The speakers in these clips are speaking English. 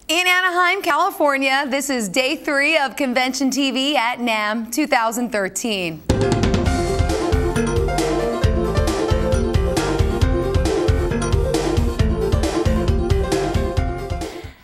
In Anaheim, California, this is day 3 of Convention TV at NAMM 2013.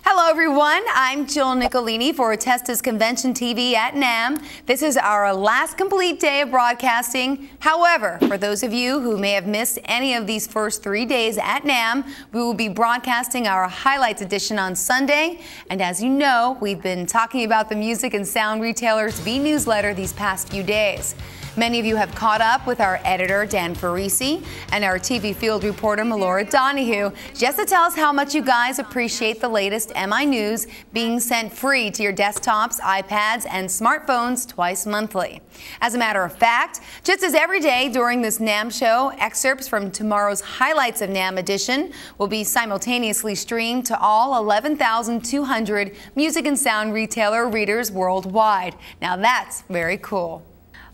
Hello everyone, I'm Jill Nicolini for Testa's Convention TV at NAMM. This is our last complete day of broadcasting. However, for those of you who may have missed any of these first 3 days at NAMM, we will be broadcasting our highlights edition on Sunday. And as you know, we've been talking about the Music and Sound Retailers V newsletter these past few days. Many of you have caught up with our editor, Dan Farisi, and our TV field reporter, Melora Donahue, just to tell us how much you guys appreciate the latest MI news being sent free to your desktops, iPads, and smartphones twice monthly. As a matter of fact, just as every day during this NAMM show, excerpts from tomorrow's Highlights of NAMM edition will be simultaneously streamed to all 11,200 music and sound retailer readers worldwide. Now that's very cool.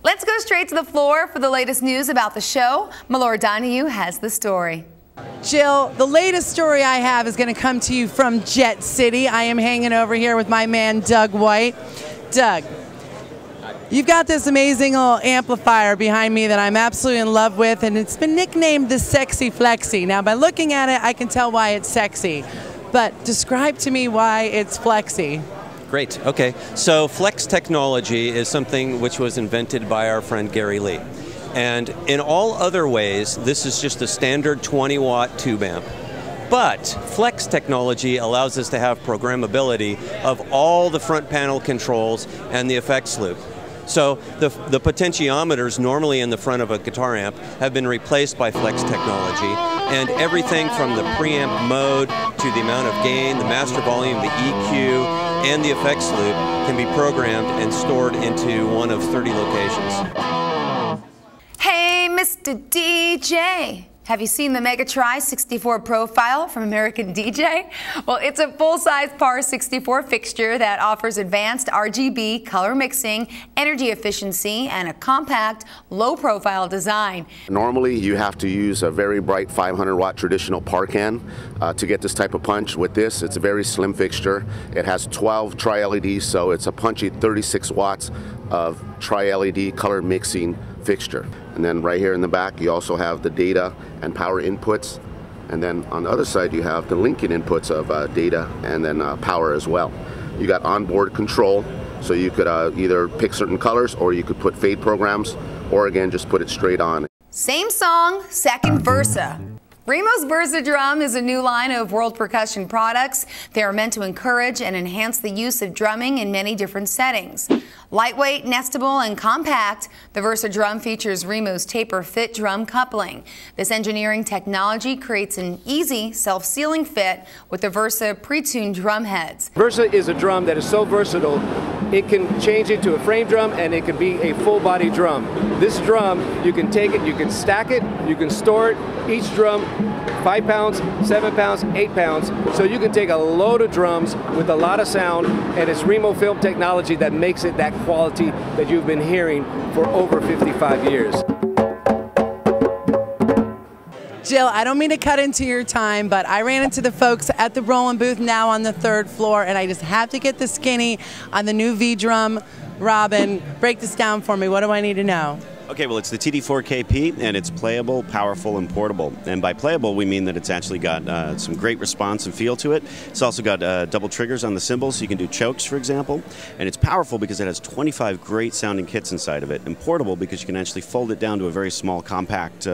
Let's go straight to the floor for the latest news about the show. Melora Donahue has the story. Jill, the latest story I have is going to come to you from Jet City. I am hanging over here with my man, Doug White. Doug, you've got this amazing little amplifier behind me that I'm absolutely in love with, and it's been nicknamed the Sexy Flexi. Now, by looking at it, I can tell why it's sexy, but describe to me why it's flexy. Great, okay. So flex technology is something which was invented by our friend Gary Lee. And in all other ways, this is just a standard 20-watt tube amp. But flex technology allows us to have programmability of all the front panel controls and the effects loop. So the potentiometers normally in the front of a guitar amp have been replaced by flex technology, and everything from the preamp mode to the amount of gain, the master volume, the EQ, and the effects loop can be programmed and stored into one of 30 locations. Hey, Mr. DJ. Have you seen the Megatri 64 profile from American DJ? Well, it's a full-size PAR 64 fixture that offers advanced RGB color mixing, energy efficiency, and a compact, low-profile design. Normally, you have to use a very bright 500-watt traditional PAR can to get this type of punch. With this, it's a very slim fixture. It has 12 tri-LEDs, so it's a punchy 36 watts of tri-LED color mixing fixture. And then right here in the back, you also have the data and power inputs. And then on the other side, you have the linking inputs of data and then power as well. You got onboard control, so you could either pick certain colors, or you could put fade programs, or again, just put it straight on. Same song, second Versa. Remo's Versa Drum is a new line of World Percussion products. They are meant to encourage and enhance the use of drumming in many different settings. Lightweight, nestable, and compact, the Versa Drum features Remo's taper fit drum coupling. This engineering technology creates an easy, self-sealing fit with the Versa pre-tuned drum heads. Versa is a drum that is so versatile, it can change it to a frame drum and it can be a full body drum. This drum, you can take it, you can stack it, you can store it. Each drum, 5 pounds, 7 pounds, 8 pounds. So you can take a load of drums with a lot of sound, and it's Remo film technology that makes it that quality that you've been hearing for over 55 years. Jill, I don't mean to cut into your time, but I ran into the folks at the Roland booth now on the 3rd floor, and I just have to get the skinny on the new V-Drum. Robin, break this down for me. What do I need to know? Okay, well, it's the TD4KP, and it's playable, powerful, and portable. And by playable, we mean that it's actually got some great response and feel to it. It's also got double triggers on the cymbals, so you can do chokes, for example. And it's powerful because it has 25 great sounding kits inside of it. And portable because you can actually fold it down to a very small, compact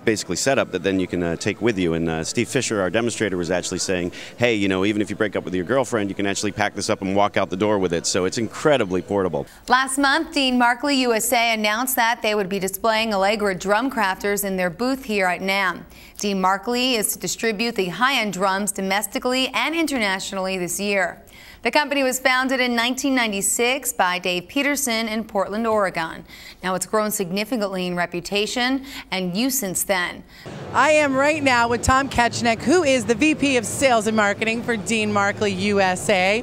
basically setup that then you can take with you. And Steve Fisher, our demonstrator, was actually saying, hey, you know, even if you break up with your girlfriend, you can actually pack this up and walk out the door with it. So it's incredibly portable. Last month, Dean Markley USA announced that they would be displaying Allegra drum crafters in their booth here at NAMM. Dean Markley is to distribute the high-end drums domestically and internationally this year. The company was founded in 1996 by Dave Peterson in Portland, Oregon. Now it's grown significantly in reputation and use since then. I am right now with Tom Ketchnick, who is the VP of Sales and Marketing for Dean Markley USA.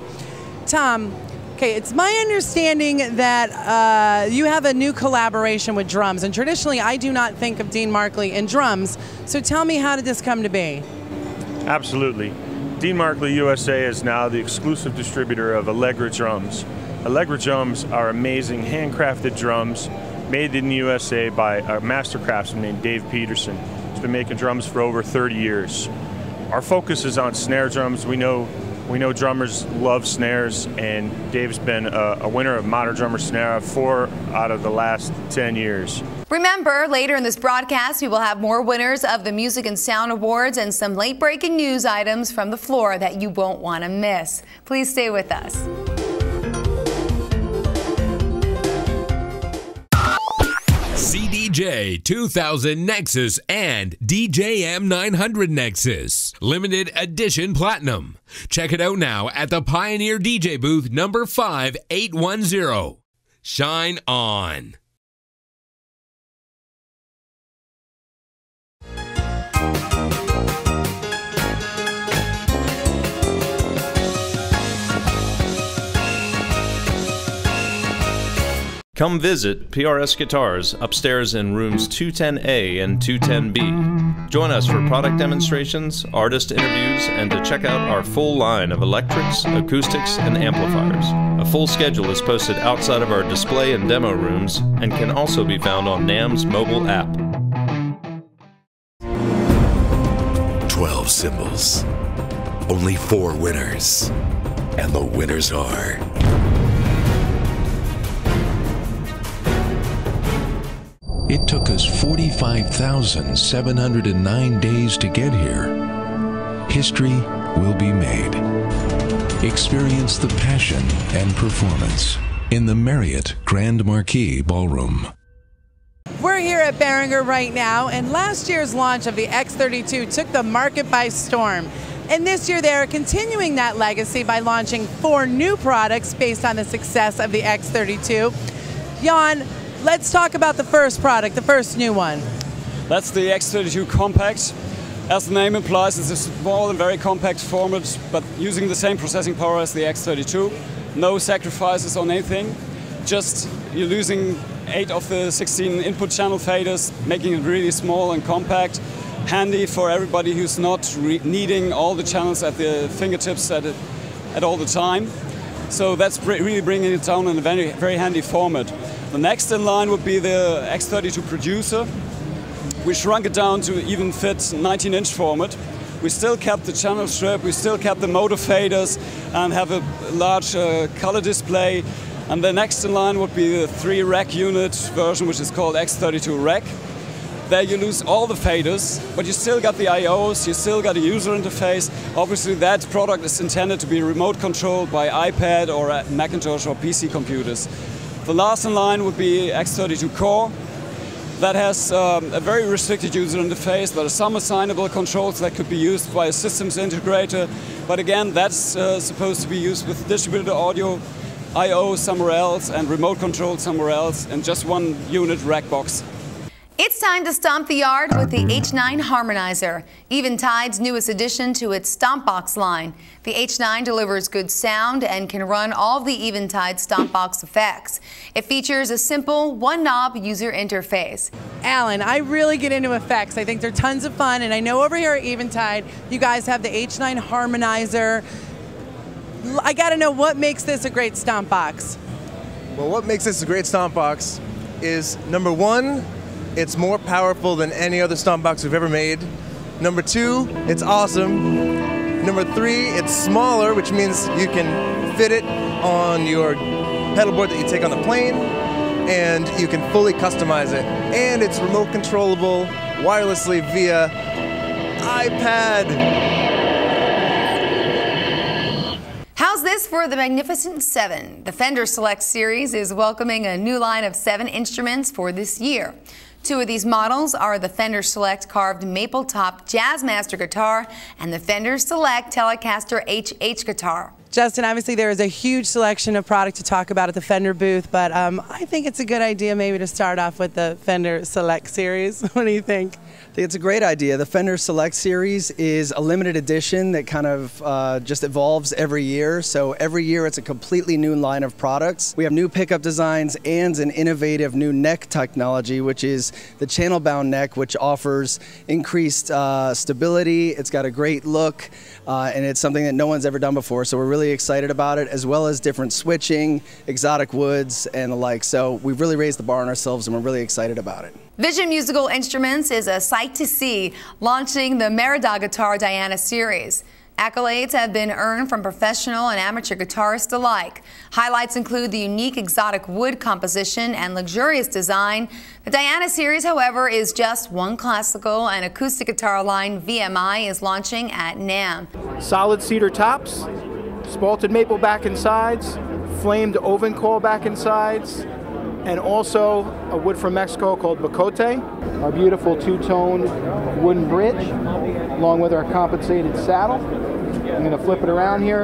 Tom, okay, it's my understanding that you have a new collaboration with drums, and traditionally I do not think of Dean Markley in drums. So tell me, how did this come to be? Absolutely. Dean Markley USA is now the exclusive distributor of Allegra drums. Allegra drums are amazing handcrafted drums made in the USA by a master craftsman named Dave Peterson. He's been making drums for over 30 years. Our focus is on snare drums. We know drummers love snares, and Dave's been a winner of Modern Drummer Snare 4 out of the last 10 years. Remember, later in this broadcast, we will have more winners of the Music and Sound Awards and some late-breaking news items from the floor that you won't want to miss. Please stay with us. CDJ 2000 Nexus and DJM 900 Nexus. Limited Edition Platinum. Check it out now at the Pioneer DJ booth number 5810. Shine on. Come visit PRS Guitars upstairs in rooms 210A and 210B. Join us for product demonstrations, artist interviews, and to check out our full line of electrics, acoustics, and amplifiers. A full schedule is posted outside of our display and demo rooms and can also be found on NAMM's mobile app. 12 symbols. Only 4 winners. And the winners are... It took us 45,709 days to get here. History will be made. Experience the passion and performance in the Marriott Grand Marquis Ballroom. We're here at Behringer right now, and last year's launch of the X32 took the market by storm. And this year they are continuing that legacy by launching 4 new products based on the success of the X32. Jan, let's talk about the first product, the first new one. That's the X32 Compact. As the name implies, it's a small and very compact format, but using the same processing power as the X32. No sacrifices on anything. Just you're losing 8 of the 16 input channel faders, making it really small and compact. Handy for everybody who's not needing all the channels at the fingertips at all the time. So that's really bringing it down in a very, very handy format. The next in line would be the X32 Producer. We shrunk it down to even fit 19-inch format. We still kept the channel strip, we still kept the motor faders, and have a large color display. And the next in line would be the 3-rack unit version, which is called X32 Rack. There you lose all the faders, but you still got the I/Os, you still got a user interface. Obviously that product is intended to be remote controlled by iPad or Macintosh or PC computers. The last in line would be X32 Core. That has a very restricted user interface. There are some assignable controls that could be used by a systems integrator. But again, that's supposed to be used with distributed audio, I/O somewhere else, and remote control somewhere else, and just one unit rack box. It's time to stomp the yard with the H9 Harmonizer, Eventide's newest addition to its Stomp Box line. The H9 delivers good sound and can run all the Eventide Stomp Box effects. It features a simple one-knob user interface. Alan, I really get into effects. I think they're tons of fun, and I know over here at Eventide, you guys have the H9 Harmonizer. I gotta know, what makes this a great stomp box? Well, what makes this a great stomp box is, number 1, it's more powerful than any other stomp box we've ever made. Number 2, it's awesome. Number 3, it's smaller, which means you can fit it on your pedal board that you take on the plane, and you can fully customize it. And it's remote controllable wirelessly via iPad. How's this for the Magnificent 7? The Fender Select series is welcoming a new line of 7 instruments for this year. 2 of these models are the Fender Select carved maple top Jazzmaster guitar and the Fender Select Telecaster HH guitar. Justin, obviously there is a huge selection of product to talk about at the Fender booth, but I think it's a good idea maybe to start off with the Fender Select Series. What do you think? I think it's a great idea. The Fender Select Series is a limited edition that kind of just evolves every year. So every year it's a completely new line of products. We have new pickup designs and an innovative new neck technology, which is the channel bound neck, which offers increased stability. It's got a great look, and it's something that no one's ever done before. So we're really excited about it, as well as different switching, exotic woods, and the like. So we've really raised the bar on ourselves, and we're really excited about it. Vision Musical Instruments is a sight to see, launching the Merida Guitar Diana series. Accolades have been earned from professional and amateur guitarists alike. Highlights include the unique exotic wood composition and luxurious design. The Diana series, however, is just one classical and acoustic guitar line VMI is launching at NAMM. Solid cedar tops, spalted maple back and sides, flamed oven coil back and sides, and also a wood from Mexico called Bacote, our beautiful two-tone wooden bridge, along with our compensated saddle. I'm going to flip it around here,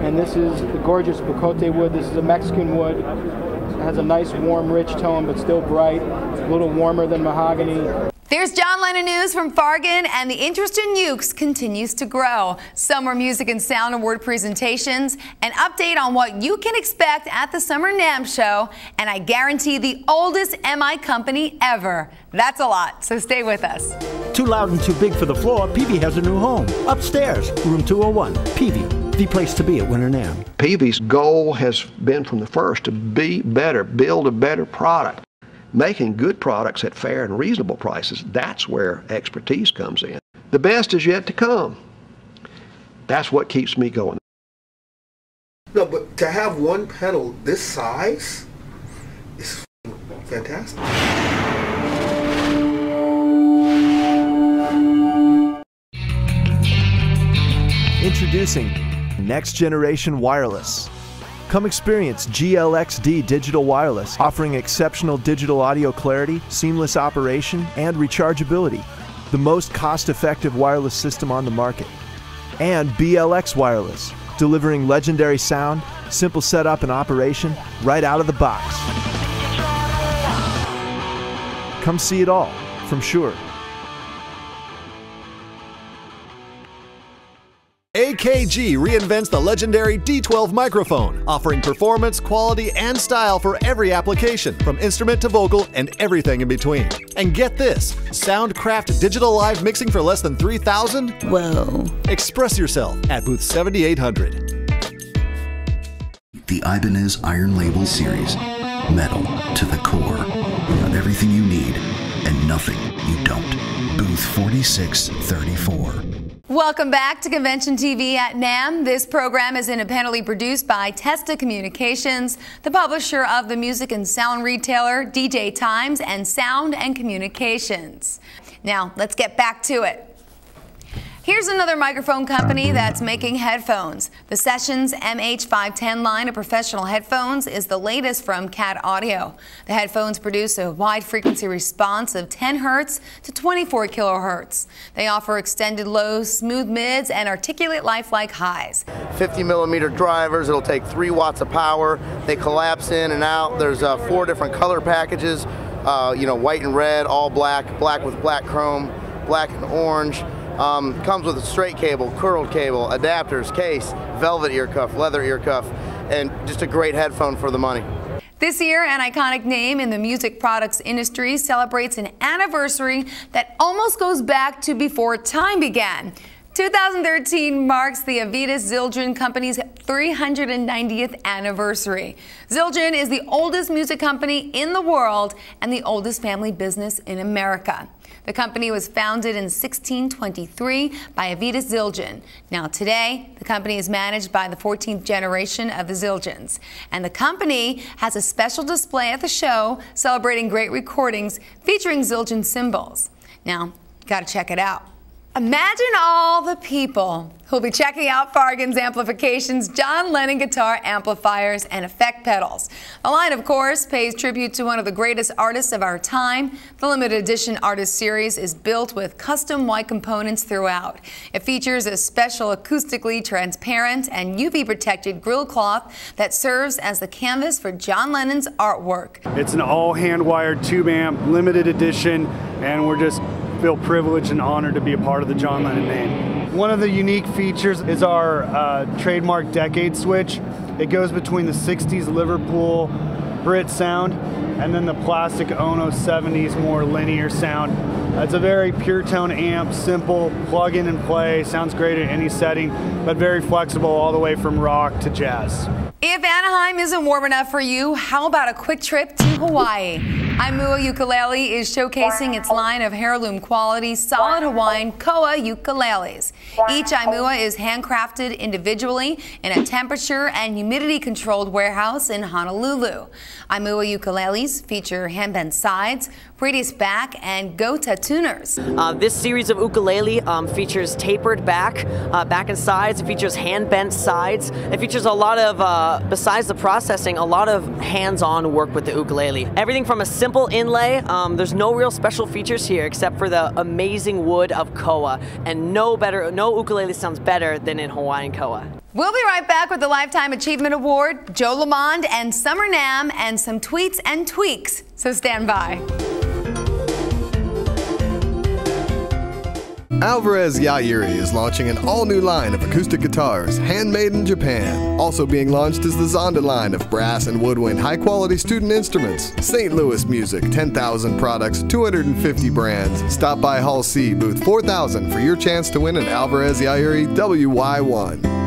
and this is the gorgeous Bacote wood. This is a Mexican wood. It has a nice, warm, rich tone, but still bright, a little warmer than mahogany. There's John Lennon news from Fargan, and the interest in ukes continues to grow. Summer Music and Sound Award presentations, an update on what you can expect at the Summer NAMM show, and I guarantee the oldest MI company ever. That's a lot, so stay with us. Too loud and too big for the floor, Peavey has a new home. Upstairs, room 201. Peavey, the place to be at Winter NAMM. Peavey's goal has been from the first to be better, build a better product. Making good products at fair and reasonable prices, that's where expertise comes in. The best is yet to come. That's what keeps me going. No, but to have one pedal this size is fantastic. Introducing Next Generation Wireless. Come experience GLXD Digital Wireless, offering exceptional digital audio clarity, seamless operation, and rechargeability. The most cost-effective wireless system on the market. And BLX Wireless, delivering legendary sound, simple setup and operation, right out of the box. Come see it all from Shure. AKG reinvents the legendary D12 microphone, offering performance, quality, and style for every application, from instrument to vocal and everything in between. And get this, Soundcraft Digital Live mixing for less than $3,000? Whoa. Express yourself at booth 7800. The Ibanez Iron Label Series. Metal to the core. Got everything you need and nothing you don't. Booth 4634. Welcome back to Convention TV at NAMM. This program is independently produced by Testa Communications, the publisher of the music and sound retailer DJ Times and Sound and Communications. Now, let's get back to it. Here's another microphone company that's making headphones. The Sessions MH510 line of professional headphones is the latest from Cat Audio. The headphones produce a wide frequency response of 10 Hz to 24 kilohertz. They offer extended lows, smooth mids, and articulate lifelike highs. 50mm drivers, it'll take 3 watts of power. They collapse in and out. There's 4 different color packages, white and red, all black, black with black chrome, black and orange. Comes with a straight cable, curled cable, adapters, case, velvet ear cuff, leather ear cuff, and just a great headphone for the money. This year, an iconic name in the music products industry celebrates an anniversary that almost goes back to before time began. 2013 marks the Avedis Zildjian Company's 390th anniversary. Zildjian is the oldest music company in the world and the oldest family business in America. The company was founded in 1623 by Avedis Zildjian. Now today, the company is managed by the 14th generation of the Zildjians. And the company has a special display at the show celebrating great recordings featuring Zildjian cymbals. Now, you gotta check it out. Imagine all the people who'll be checking out Fargan's amplifications, John Lennon guitar amplifiers, and effect pedals. The line, of course, pays tribute to one of the greatest artists of our time. The limited edition artist series is built with custom white components throughout. It features a special acoustically transparent and UV-protected grill cloth that serves as the canvas for John Lennon's artwork. It's an all hand-wired tube amp, limited edition, and we're just feel privileged and honored to be a part of the John Lennon name. One of the unique features is our trademark decade switch. It goes between the 60s Liverpool Brit sound and then the plastic Ono 70s more linear sound. It's a very pure tone amp, simple, plug in and play, sounds great in any setting, but very flexible all the way from rock to jazz. If Anaheim isn't warm enough for you, how about a quick trip to Hawaii? Imua Ukulele is showcasing its line of heirloom quality solid Hawaiian koa ukuleles. Each Imua is handcrafted individually in a temperature and humidity controlled warehouse in Honolulu. Imua ukuleles feature hand-bent sides, radius back, and Gota tuners. This series of ukulele features tapered back and sides. It features hand-bent sides. It features a lot of, besides the processing, a lot of hands-on work with the ukulele. Everything from a simple inlay, there's no real special features here except for the amazing wood of koa, and no ukulele sounds better than in Hawaiian koa. We'll be right back with the Lifetime Achievement Award, Joe Lamond and Summer NAMM, and some tweets and tweaks, so stand by. Alvarez Yairi is launching an all-new line of acoustic guitars, handmade in Japan. Also being launched is the Zonda line of brass and woodwind high-quality student instruments. St. Louis Music, 10,000 products, 250 brands. Stop by Hall C, booth 4000 for your chance to win an Alvarez Yairi WY1.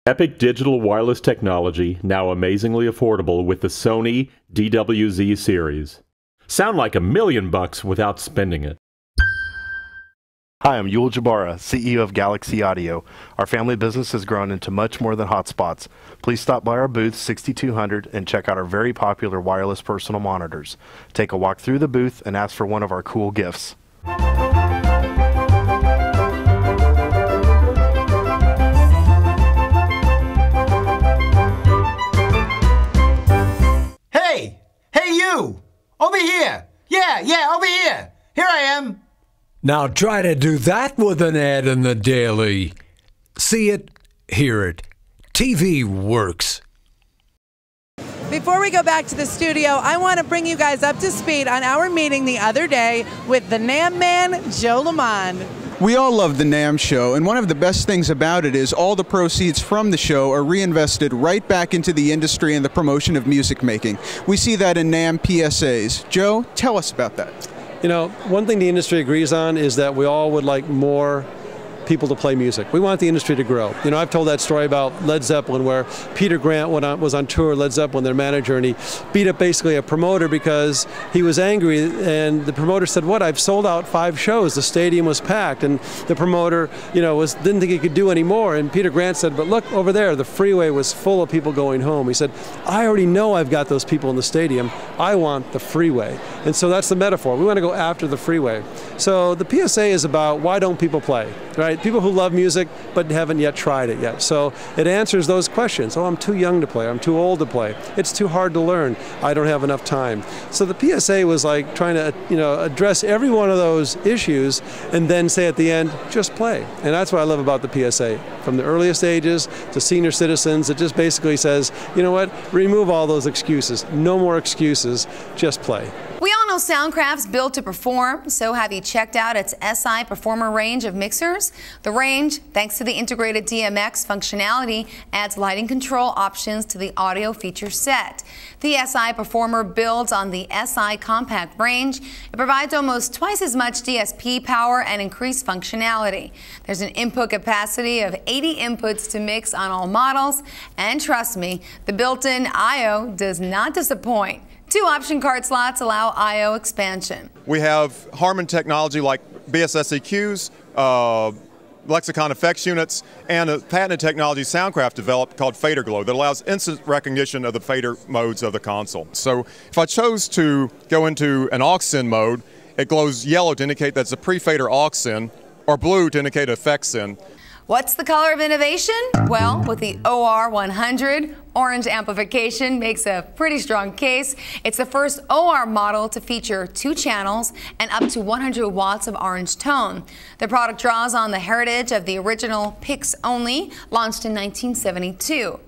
Epic digital wireless technology, now amazingly affordable with the Sony DWZ series. Sound like $1 million without spending it. Hi, I'm Yul Jabara, CEO of Galaxy Audio. Our family business has grown into much more than hotspots. Please stop by our booth 6200 and check out our very popular wireless personal monitors. Take a walk through the booth and ask for one of our cool gifts. Hey you! Over here! Yeah, over here! Here I am! Now try to do that with an ad in the Daily. See it, hear it. TV works. Before we go back to the studio, I want to bring you guys up to speed on our meeting the other day with the NAMM man, Joe Lamond. We all love the NAMM show, and one of the best things about it is all the proceeds from the show are reinvested right back into the industry and the promotion of music making. We see that in NAMM PSAs. Joe, tell us about that. You know, one thing the industry agrees on is that we all would like more people to play music. We want the industry to grow. You know, I've told that story about Led Zeppelin where Peter Grant was on tour with Led Zeppelin, their manager, and he beat up basically a promoter because he was angry, and the promoter said, what, I've sold out 5 shows, the stadium was packed, and the promoter, you know, didn't think he could do any more, and Peter Grant said, but look over there, the freeway was full of people going home. He said, I already know I've got those people in the stadium, I want the freeway. And so that's the metaphor. We want to go after the freeway. So the PSA is about why don't people play, right? People who love music but haven't yet tried it yet. So it answers those questions. Oh, I'm too young to play. I'm too old to play. It's too hard to learn. I don't have enough time. So the PSA was like trying to, you know, address every one of those issues and then say at the end, just play. And that's what I love about the PSA. From the earliest ages to senior citizens, it just basically says, you know what, remove all those excuses. No more excuses, just play. We all know Soundcraft's built to perform, so have you checked out its SI Performer range of mixers? The range, thanks to the integrated DMX functionality, adds lighting control options to the audio feature set. The SI Performer builds on the SI Compact range. It provides almost twice as much DSP power and increased functionality. There's an input capacity of 80 inputs to mix on all models, and trust me, the built-in I/O does not disappoint. 2 option card slots allow I/O expansion. We have Harman technology like BSS EQs, Lexicon effects units, and a patented technology Soundcraft developed called Fader Glow that allows instant recognition of the fader modes of the console. So if I chose to go into an aux in mode, it glows yellow to indicate that's a pre-fader aux in, or blue to indicate effects in. What's the color of innovation? Well, with the OR100, orange amplification makes a pretty strong case. It's the first OR model to feature 2 channels and up to 100 watts of orange tone. The product draws on the heritage of the original PIX only, launched in 1972.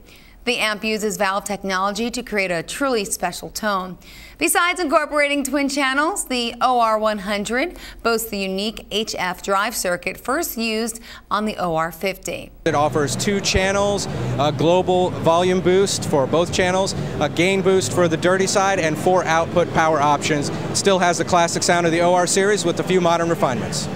The amp uses valve technology to create a truly special tone. Besides incorporating twin channels, the OR100 boasts the unique HF drive circuit first used on the OR50. It offers 2 channels, a global volume boost for both channels, a gain boost for the dirty side, and 4 output power options. Still has the classic sound of the OR series with a few modern refinements.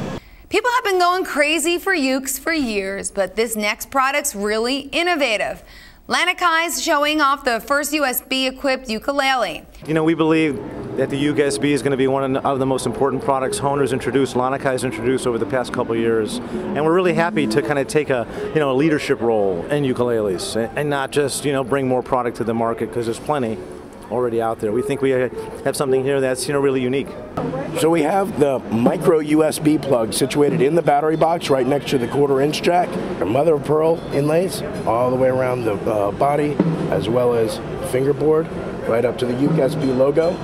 People have been going crazy for ukes for years, but this next product's really innovative. Lanakai's showing off the first USB-equipped ukulele. You know, we believe that the USB is going to be one of the most important products Honer's introduced, Lanakai's introduced over the past couple of years, and we're really happy to kind of take a leadership role in ukuleles and not just bring more product to the market, because there's plenty already out there. We think we have something here that's really unique. So we have the micro USB plug situated in the battery box right next to the 1/4-inch jack. Our mother of pearl inlays all the way around the body, as well as fingerboard right up to the USB logo.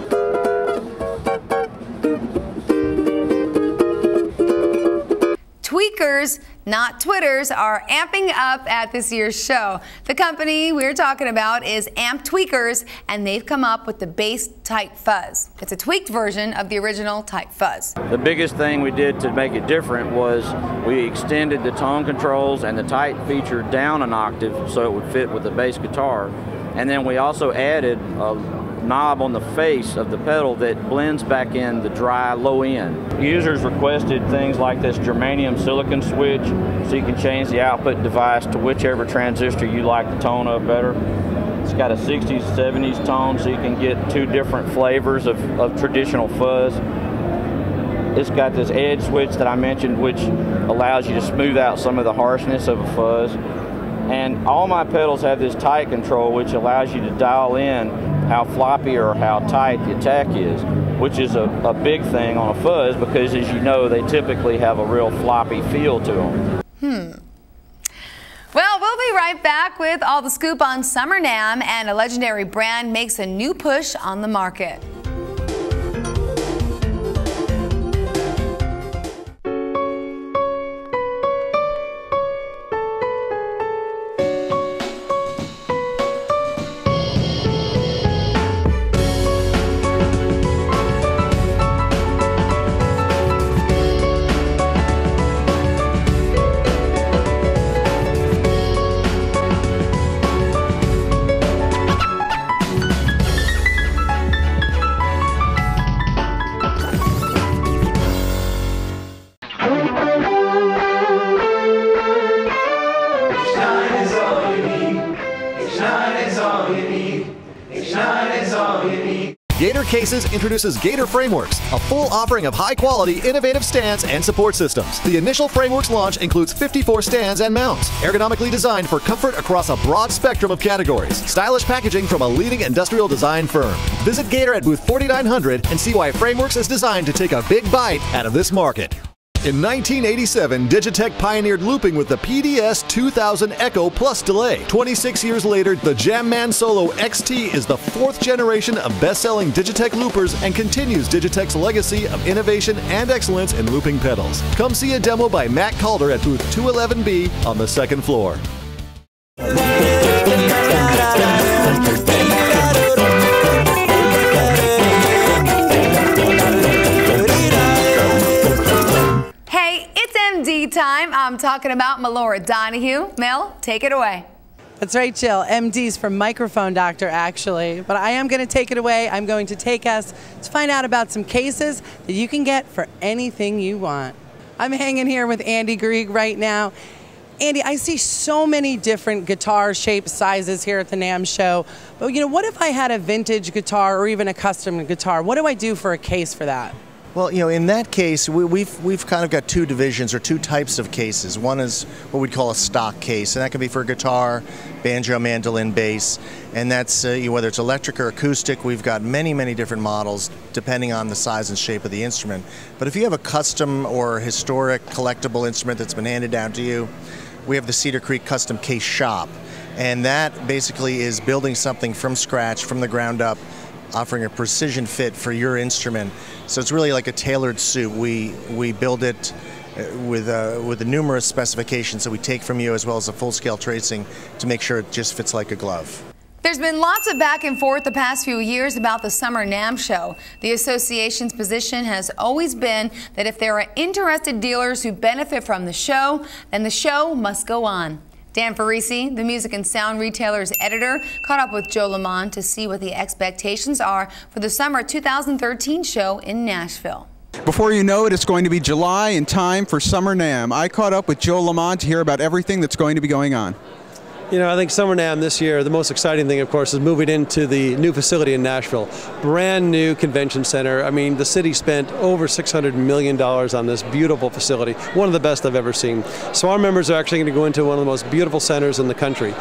Tweakers, not Twitters, are amping up at this year's show. The company we're talking about is Amp Tweakers, and they've come up with the bass Tight Fuzz. It's a tweaked version of the original Tight Fuzz. The biggest thing we did to make it different was we extended the tone controls and the tight feature down an octave so it would fit with the bass guitar. And then we also added a knob on the face of the pedal that blends back in the dry low end. Users requested things like this germanium silicon switch so you can change the output device to whichever transistor you like the tone of better. It's got a 60s, 70s tone so you can get 2 different flavors of traditional fuzz. It's got this edge switch that I mentioned, which allows you to smooth out some of the harshness of a fuzz. And all my pedals have this tight control, which allows you to dial in how floppy or how tight the attack is, which is a big thing on a fuzz because, as you know, they typically have a real floppy feel to them. Well, we'll be right back with all the scoop on Summer NAMM, and a legendary brand makes a new push on the market. Gator Cases introduces Gator Frameworks, a full offering of high-quality, innovative stands and support systems. The initial Frameworks launch includes 54 stands and mounts, ergonomically designed for comfort across a broad spectrum of categories. Stylish packaging from a leading industrial design firm. Visit Gator at booth 4900 and see why Frameworks is designed to take a big bite out of this market. In 1987, Digitech pioneered looping with the PDS 2000 Echo Plus delay. 26 years later, the Jamman Solo XT is the 4th generation of best-selling Digitech loopers and continues Digitech's legacy of innovation and excellence in looping pedals. Come see a demo by Matt Calder at booth 211B on the 2nd floor. MD time. I'm talking about Melora Donahue. Mel, take it away. That's right, Jill. MD's from Microphone Doctor, actually. But I am going to take it away. I'm going to take us to find out about some cases that you can get for anything you want. I'm hanging here with Andy Grieg right now. Andy, I see so many different guitar shapes, sizes here at the NAMM show. But you know, what if I had a vintage guitar or even a custom guitar? What do I do for a case for that? Well, you know, in that case, we've kind of got two divisions or two types of cases. One is what we'd call a stock case, and that can be for guitar, banjo, mandolin, bass, and that's whether it's electric or acoustic. We've got many, many different models depending on the size and shape of the instrument. But if you have a custom or historic collectible instrument that's been handed down to you, we have the Cedar Creek Custom Case Shop, and that basically is building something from scratch, from the ground up, offering a precision fit for your instrument. So it's really like a tailored suit. We build it with the numerous specifications that we take from you, as well as a full-scale tracing to make sure it just fits like a glove. There's been lots of back and forth the past few years about the Summer NAMM show. The association's position has always been that if there are interested dealers who benefit from the show, then the show must go on. Dan Farisi, the music and sound retailer's editor, caught up with Joe Lamont to see what the expectations are for the summer 2013 show in Nashville. Before you know it, it's going to be July and time for Summer NAMM. I caught up with Joe Lamont to hear about everything that's going to be going on. You know, I think Summer NAMM this year, the most exciting thing, of course, is moving into the new facility in Nashville. Brand new convention center. I mean, the city spent over $600 million on this beautiful facility, one of the best I've ever seen. So our members are actually going to go into one of the most beautiful centers in the country.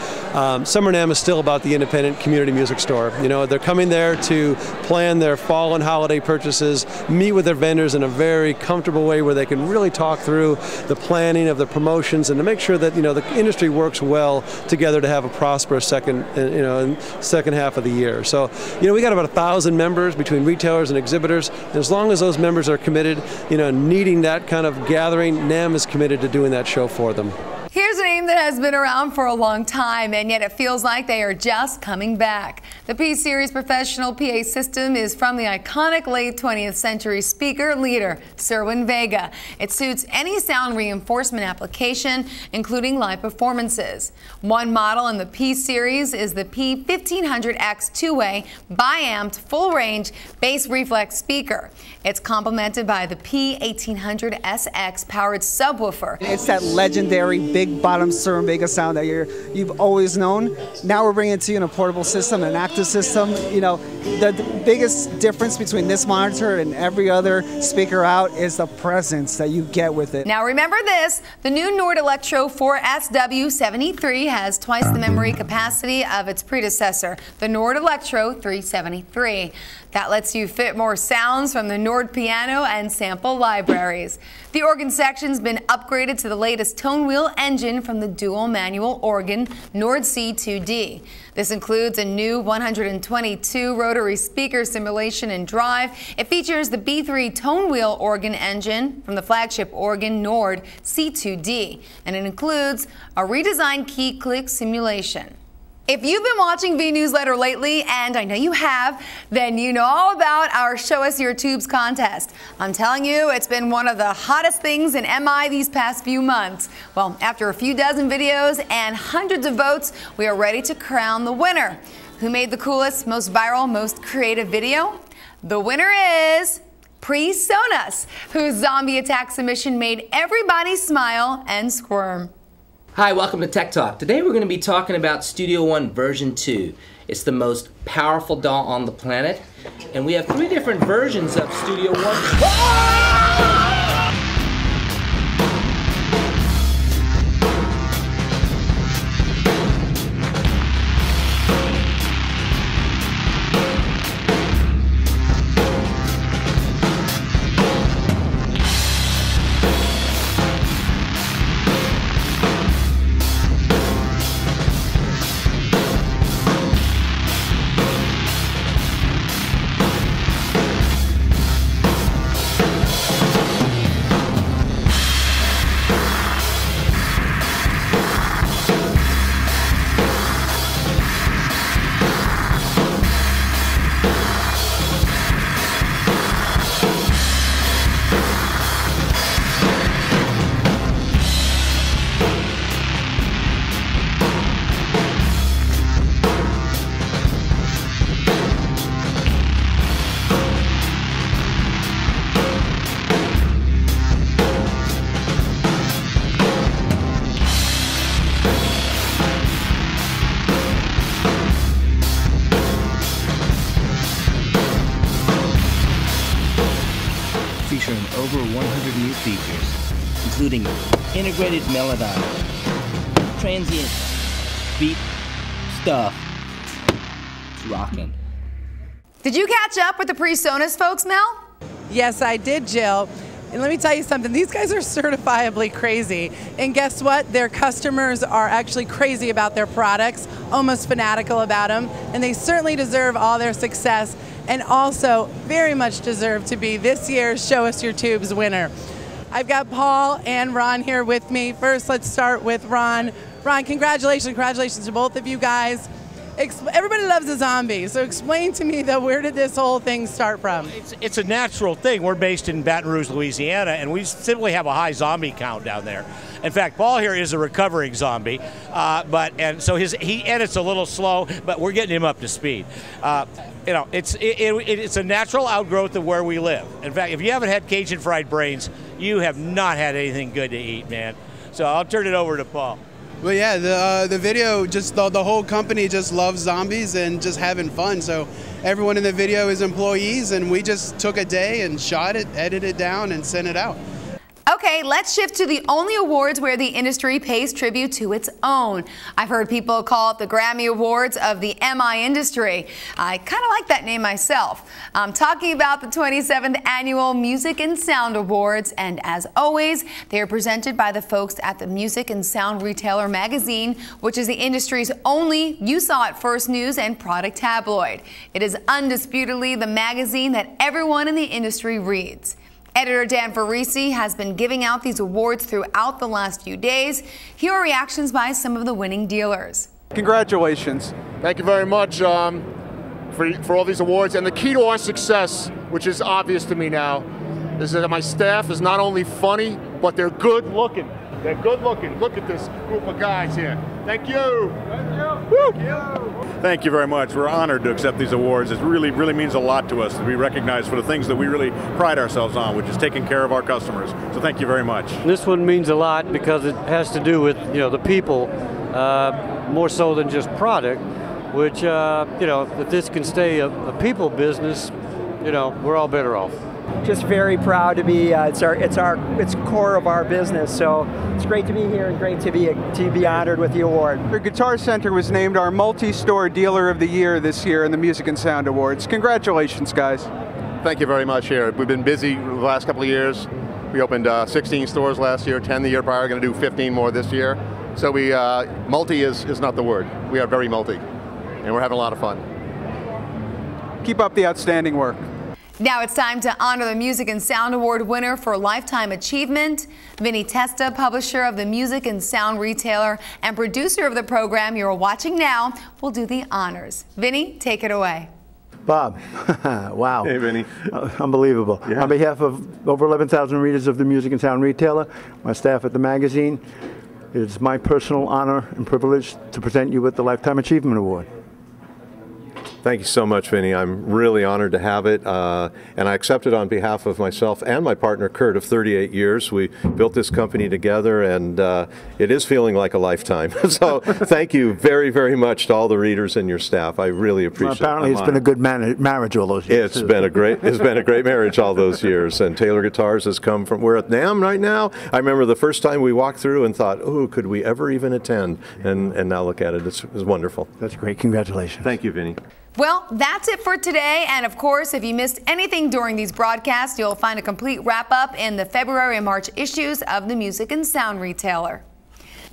Summer NAMM is still about the independent community music store. You know, they're coming there to plan their fall and holiday purchases, meet with their vendors in a very comfortable way where they can really talk through the planning of the promotions and to make sure that, you know, the industry works well together to have a prosperous second half of the year. So, you know, we got about 1,000 members between retailers and exhibitors. And as long as those members are committed, you know, needing that kind of gathering, NAMM is committed to doing that show for them. Here's a name that has been around for a long time, and yet it feels like they are just coming back. The P-Series professional PA system is from the iconic late 20th century speaker leader, Cerwin-Vega. It suits any sound reinforcement application, including live performances. One model in the P-Series is the P1500X two-way bi-amped full-range bass reflex speaker. It's complemented by the P1800SX powered subwoofer. It's that legendary big bottom Cerwin-Vega sound that you've always known. Now we're bringing it to you in a portable system, an active system. You know, the biggest difference between this monitor and every other speaker out is the presence that you get with it. Now remember this, the new Nord Electro 4SW73 has twice the memory capacity of its predecessor, the Nord Electro 373. That lets you fit more sounds from the Nord piano and sample libraries. The organ section's been upgraded to the latest tone wheel engine from the dual manual organ Nord C2D. This includes a new 122 rotary speaker simulation and drive. It features the B3 tone wheel organ engine from the flagship organ Nord C2D, and it includes a redesigned key click simulation. If you've been watching V Newsletter lately, and I know you have, then you know all about our Show Us Your Tubes contest. I'm telling you, it's been one of the hottest things in MI these past few months. Well, after a few dozen videos and hundreds of votes, we are ready to crown the winner. Who made the coolest, most viral, most creative video? The winner is Presonus, whose zombie attack submission made everybody smile and squirm. Hi, welcome to Tech Talk. Today we're going to be talking about Studio One version 2. It's the most powerful DAW on the planet, and we have 3 different versions of Studio One. featuring over 100 new features, including integrated melodyne, transient beat stuff. It's rocking. Did you catch up with the Presonus folks, Mel? Yes, I did, Jill. And let me tell you something, these guys are certifiably crazy. And guess what? Their customers are actually crazy about their products, almost fanatical about them. And they certainly deserve all their success and also very much deserve to be this year's Show Us Your Tubes winner. I've got Paul and Ron here with me. First, let's start with Ron. Ron, congratulations to both of you guys. Everybody loves a zombie, so explain to me, though, where did this whole thing start from? It's a natural thing. We're based in Baton Rouge, Louisiana, and we simply have a high zombie count down there. In fact, Paul here is a recovering zombie, and so his edits a little slow, but we're getting him up to speed. You know, it's a natural outgrowth of where we live. In fact, if you haven't had Cajun fried brains, you have not had anything good to eat, man. So I'll turn it over to Paul. Well, yeah, the video, just the whole company just loves zombies and just having fun. So everyone in the video is employees, and we just took a day and shot it, edited it down, and sent it out. Okay, let's shift to the only awards where the industry pays tribute to its own. I've heard people call it the Grammy Awards of the MI industry. I kind of like that name myself. I'm talking about the 27th Annual Music and Sound Awards, and as always, they are presented by the folks at the Music and Sound Retailer magazine, which is the industry's only You Saw It First news and product tabloid. It is undisputedly the magazine that everyone in the industry reads. Editor Dan Farisi has been giving out these awards throughout the last few days. Here are reactions by some of the winning dealers. Congratulations. Thank you very much for all these awards. And the key to our success, which is obvious to me now, is that my staff is not only funny, but they're good looking. They're good looking. Look at this group of guys here. Thank you. Thank you. Woo. Thank you. Thank you very much. We're honored to accept these awards. It really means a lot to us to be recognized for the things that we really pride ourselves on, which is taking care of our customers. So thank you very much. This one means a lot because it has to do with, you know, the people more so than just product, which, you know, if this can stay a people business, you know, we're all better off. Just very proud to be. It's core of our business. So it's great to be here and great to be honored with the award. The Guitar Center was named our multi-store dealer of the year this year in the Music and Sound Awards. Congratulations, guys. Thank you very much. Here, we've been busy the last couple of years. We opened 16 stores last year, 10 the year prior. Going to do 15 more this year. So we multi is not the word. We are very multi, and we're having a lot of fun. Keep up the outstanding work. Now it's time to honor the Music and Sound Award winner for Lifetime Achievement. Vinny Testa, publisher of the Music and Sound Retailer and producer of the program you're watching now, will do the honors. Vinny, take it away. Bob, wow. Hey, Vinny. Unbelievable. Yeah. On behalf of over 11,000 readers of the Music and Sound Retailer, my staff at the magazine, it is my personal honor and privilege to present you with the Lifetime Achievement Award. Thank you so much, Vinny. I'm really honored to have it, and I accept it on behalf of myself and my partner, Kurt, of 38 years. We built this company together, and it is feeling like a lifetime. So thank you very, very much to all the readers and your staff. I really appreciate it. Apparently it's been a good marriage all those years. It's been a great marriage all those years, and Taylor Guitars has come from, we're at NAMM right now. I remember the first time we walked through and thought, oh, could we ever even attend? And now look at it, it's wonderful. That's great, congratulations. Thank you, Vinny. Well, that's it for today. And of course, if you missed anything during these broadcasts, you'll find a complete wrap-up in the February and March issues of the Music and Sound Retailer.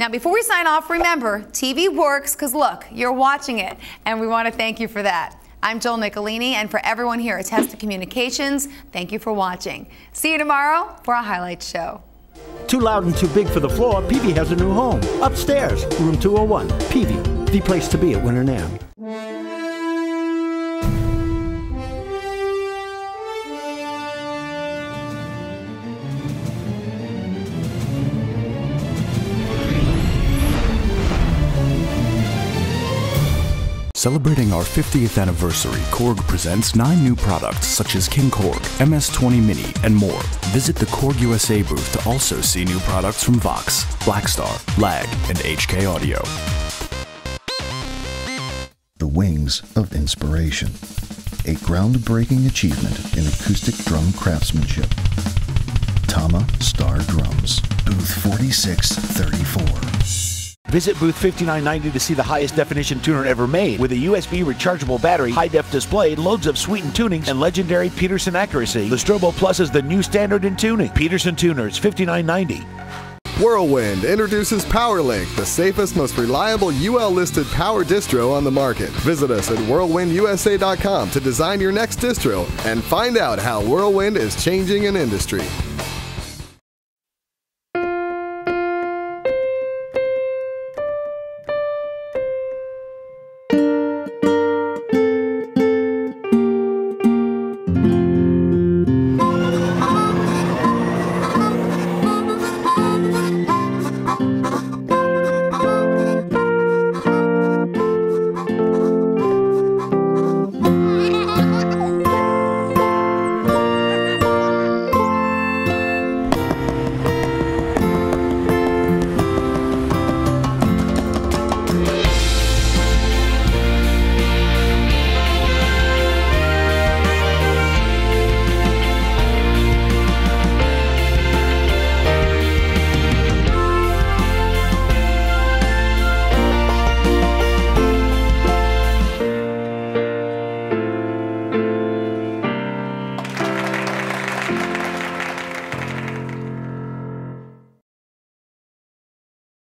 Now, before we sign off, remember, TV works because, look, you're watching it, and we want to thank you for that. I'm Jill Nicolini, and for everyone here at Testa Communications, thank you for watching. See you tomorrow for a highlights show. Too loud and too big for the floor, Peavey has a new home. Upstairs, room 201. Peavey, the place to be at Winter NAMM. Celebrating our 50th anniversary, Korg presents 9 new products such as King Korg, MS-20 Mini, and more. Visit the Korg USA booth to also see new products from Vox, Blackstar, Lag, and HK Audio. The Wings of Inspiration, a groundbreaking achievement in acoustic drum craftsmanship. Star Drums, booth 4634. Visit booth 5990 to see the highest definition tuner ever made with a USB rechargeable battery, high-def display, loads of sweetened tunings, and legendary Peterson accuracy. The Strobo Plus is the new standard in tuning. Peterson Tuners, 5990. Whirlwind introduces PowerLink, the safest, most reliable UL-listed power distro on the market. Visit us at whirlwindusa.com to design your next distro and find out how Whirlwind is changing an industry.